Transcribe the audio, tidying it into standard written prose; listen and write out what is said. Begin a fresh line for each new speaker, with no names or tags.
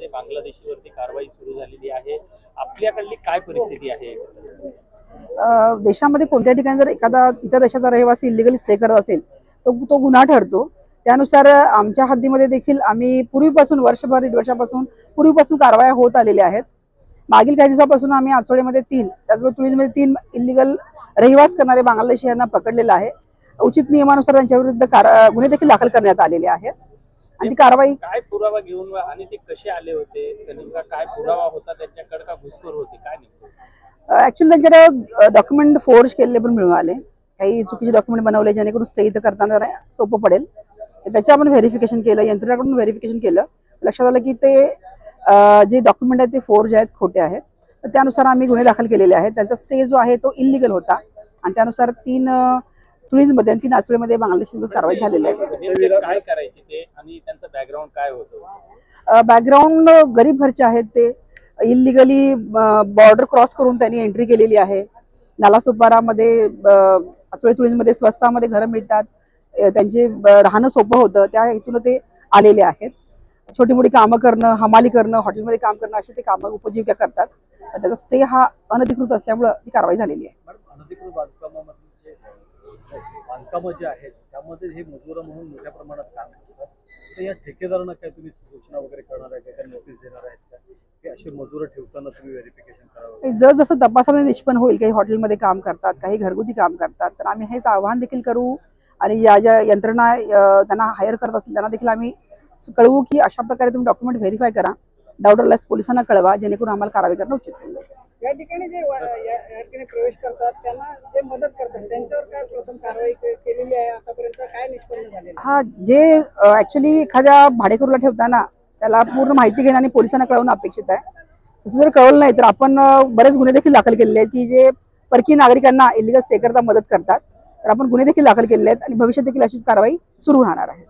देशामध्ये बांगलादेशीवरती कारवाई सुरू झालेली आहे. आपल्याकडली काय परिस्थिती आहे?
देशामध्ये कोणत्या ठिकाणी जर एखादा इतर देशाचा रहिवासी इलिगली स्टे करत असेल तर तो गुन्हा ठरतो. त्यानुसार आमच्या हद्दीमध्ये देखील आम्ही पूर्वीपासून वर्षभर 1.5 वर्षापासून पूर्वीपासून कारवाया होत आलेल्या आहेत. मागील काही दिवसापासून आम्ही आचोळेमध्ये 3 त्याचबरोबर तुळीमध्ये 3 इलिगल रहिवास करणारे बांगलादेशी यांना पकडलेलं आहे. उचित नियमानुसार त्यांच्या विरुद्ध गुन्हे देखील दाखल करण्यात आलेले आहेत आणि ती कारवाई
काय पुरावा घेऊन आणि ते कसे आले होते, नेमका काय पुरावा होता त्यांच्याकडे का घुसखोर होते काय नाही?
ऍक्च्युअली त्यांच्याकडे डॉक्युमेंट फोर्ज केलेले पण मिळून आले. काही चुकीचे डॉक्युमेंट बनवले जेणेकरून स्टे इथं करताना सोपं पडेल. त्याचं आपण व्हेरिफिकेशन केलं, यंत्रणेकडून व्हेरिफिकेशन केलं. लक्षात आलं की ते जे डॉक्युमेंट आहेत ते फोर्ज आहेत, खोटे आहेत. तर त्यानुसार आम्ही गुन्हे दाखल केलेले आहेत. त्यांचा स्टे जो आहे तो इलिगल होता आणि त्यानुसार 3 तुळीमध्ये आणि 3 आचोळेमध्ये बांगलादेशी कारवाई झालेली आहे.
काय करायचे ते आणि त्यांचं बॅकग्राऊंड काय होतं?
बॅकग्राऊंड गरीब घरचे आहेत. ते इलिगली बॉर्डर क्रॉस करून त्यांनी एंट्री केलेली आहे. नालासोपारामध्ये आचोळे तुळीमध्ये स्वस्तामध्ये घरं मिळतात, त्यांचे राहणं सोपं होतं, त्या हेतून ते आलेले आहेत. छोटी मोठी कामं करणं, हमाली करणं, हॉटेलमध्ये काम करणं अशी ते कामं उपजीविका करतात. त्याचा स्टे हा अनधिकृत असल्यामुळे ती कारवाई झालेली आहे.
अनधिकृत बांधकामं जे आहेत त्यामध्ये हे मजूर म्हणून मोठ्या प्रमाणात काम करतात. तर या ठेकेदारांना काय तुम्ही सूचना वगैरे करणार आहे का, नोटीस देणार आहेत का की असे मजूर ठेवताना तुम्ही व्हेरिफिकेशन करावं?
जसं तपासाने निष्पन्न होईल, काही हॉटेलमध्ये काम करतात, काही घरगुती काम करतात, तर आम्ही हेच आवाहन देखील करू आणि ज्या यंत्रणा त्यांना हायर करत असतील त्यांना देखील आम्ही कळवू की अशा प्रकारे तुम्ही डॉक्युमेंट व्हेरीफाय करा, डाऊट आल्यास पोलिसांना कळवा, जेणेकरून आम्हाला कारवाई करणं उचित होईल.
या ठिकाणी जे या ठिकाणी प्रवेश करतात त्यांना जे मदत करतात त्यांच्यावर काय प्रथम कारवाई केलेली आहे, आतापर्यंत काय निष्पन्न झाले?
हा, जे ऍक्च्युअली एखाद्या भाडेकरूला ठेवताना त्याला पूर्ण माहिती घेणं आणि पोलिसांना कळवणं अपेक्षित आहे. तसं जर कळवलं नाही तर आपण बरेच गुन्हे देखील दाखल केलेले आहेत की जे परकीय नागरिकांना इलिगल स्टे करता मदत करतात. तर आपण गुन्हे देखील दाखल केलेले आहेत आणि भविष्यात देखील अशीच कारवाई सुरू राहणार आहे.